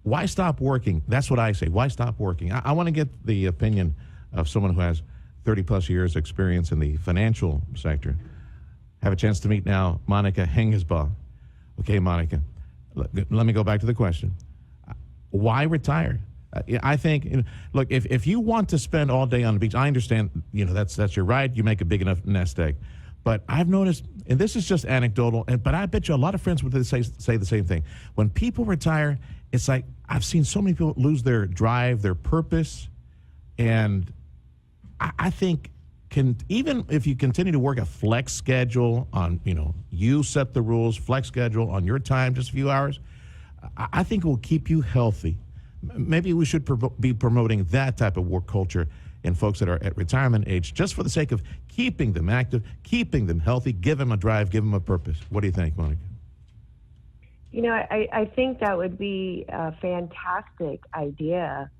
why stop working? That's what I say. Why stop working? I want to get the opinion of someone who has 30-plus years experience in the financial sector. Have a chance to meet now Monika Hengesbach. Okay, Monika, let me go back to the question. Why retire? I think, look, if you want to spend all day on the beach, I understand, that's your right. You make a big enough nest egg. But I've noticed, and this is just anecdotal, but I bet you a lot of friends would say the same thing. When people retire, it's like I've seen so many people lose their drive, their purpose, and I think even if you continue to work a flex schedule on, you set the rules, flex schedule on your time, just a few hours, I think it will keep you healthy. Maybe we should be promoting that type of work culture in folks that are at retirement age, just for the sake of keeping them active, keeping them healthy, give them a drive, give them a purpose. What do you think, Monika? I think that would be a fantastic idea.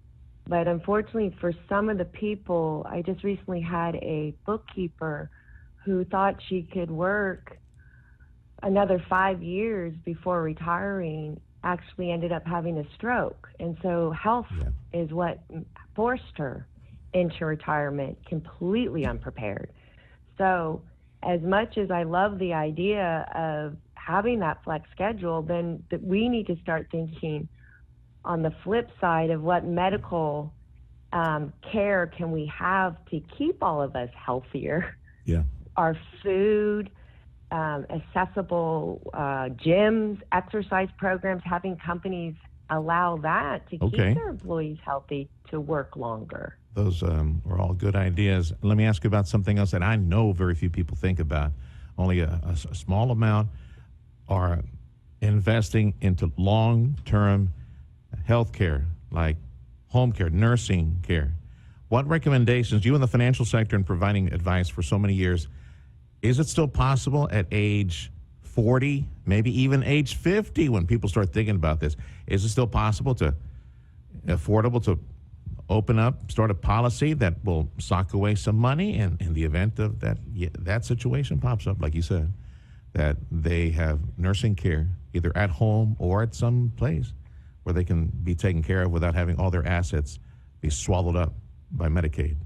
But unfortunately, for some of the people, I just recently had a bookkeeper who thought she could work another 5 years before retiring, actually ended up having a stroke. And so health is what forced her into retirement completely unprepared. So as much as I love the idea of having that flex schedule, then we need to start thinking on the flip side of what medical care can we have to keep all of us healthier. Yeah. Our food, accessible gyms, exercise programs, having companies allow that to keep their employees healthy to work longer. Those are all good ideas. Let me ask you about something else that I know very few people think about. Only a small amount are investing into long-term health care, like home care, nursing care. What recommendations, you in the financial sector and providing advice for so many years, is it still possible at age 40, maybe even age 50, when people start thinking about this? Is it still possible affordable to open up, start a policy that will sock away some money in the event of that situation pops up, like you said, that they have nursing care either at home or at some place where they can be taken care of without having all their assets be swallowed up by Medicaid?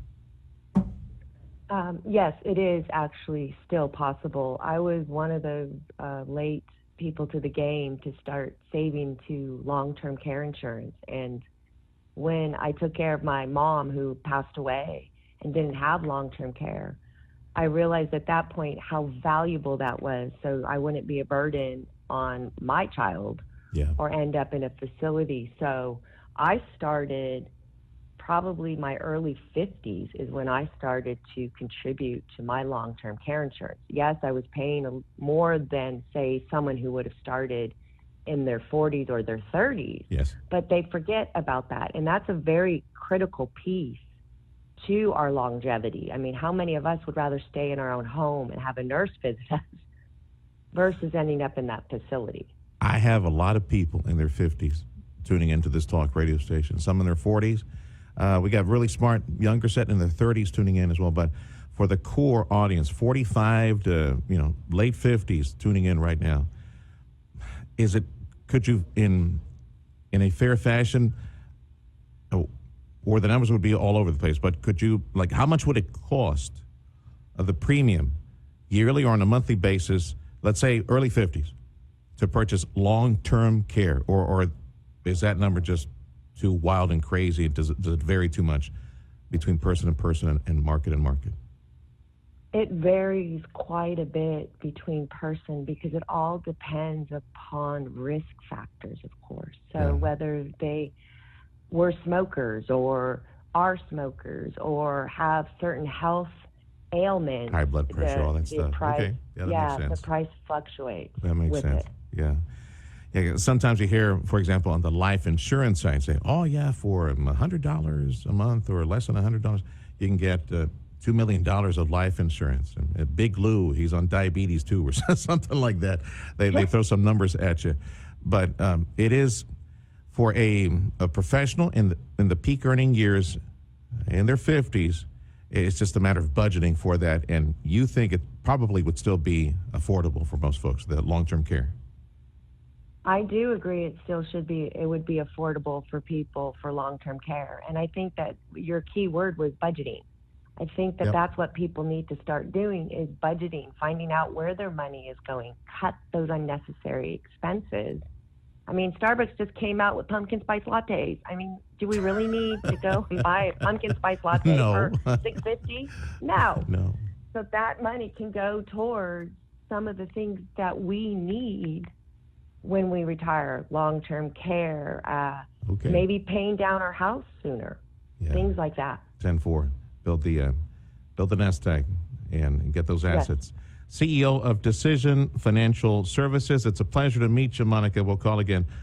Yes, it is actually still possible. I was one of the late people to the game to start saving to long-term care insurance. And when I took care of my mom, who passed away and didn't have long-term care, I realized at that point how valuable that was, so I wouldn't be a burden on my child or end up in a facility. So I started, probably my early 50s is when I started to contribute to my long-term care insurance. Yes, I was paying more than, say, someone who would have started in their 40s or their 30s. Yes. But they forget about that, and that's a very critical piece to our longevity. I mean, how many of us would rather stay in our own home and have a nurse visit us versus ending up in that facility? I have a lot of people in their 50s tuning into this talk radio station, some in their 40s. We got really smart younger set in their 30s tuning in as well. But for the core audience, 45 to late 50s tuning in right now, could you in a fair fashion, or the numbers would be all over the place, but could you, how much would it cost of the premium yearly or on a monthly basis, let's say early 50s, to purchase long-term care, or is that number just too wild and crazy? Does it vary too much between person and person and market and market? It varies quite a bit between person because it all depends upon risk factors, of course. So whether they were smokers or are smokers or have certain health ailments. High blood pressure, all that stuff. Price, that makes sense. The price fluctuates. That makes sense. It. Yeah. Sometimes you hear, for example, on the life insurance side, say, for $100 a month or less than $100, you can get $2 million of life insurance. And Big Lou, he's on diabetes too, or something like that. They throw some numbers at you. But it is for a professional in the peak earning years, in their 50s, it's just a matter of budgeting for that. And you think it probably would still be affordable for most folks, the long-term care? I do agree it still should be, it would be affordable for people for long-term care. And I think that your key word was budgeting. I think that Yep. that's what people need to start doing is budgeting, finding out where their money is going, cut those unnecessary expenses. I mean, Starbucks just came out with pumpkin spice lattes. I mean, do we really need to go and buy a pumpkin spice latte No. for $6.50? No. No. So that money can go towards some of the things that we need when we retire, long-term care, Okay. maybe paying down our house sooner, Yeah. things like that. 10-4. Build the nest egg and get those Yes. assets. CEO of Decision Financial Services. It's a pleasure to meet you, Monika. We'll call again.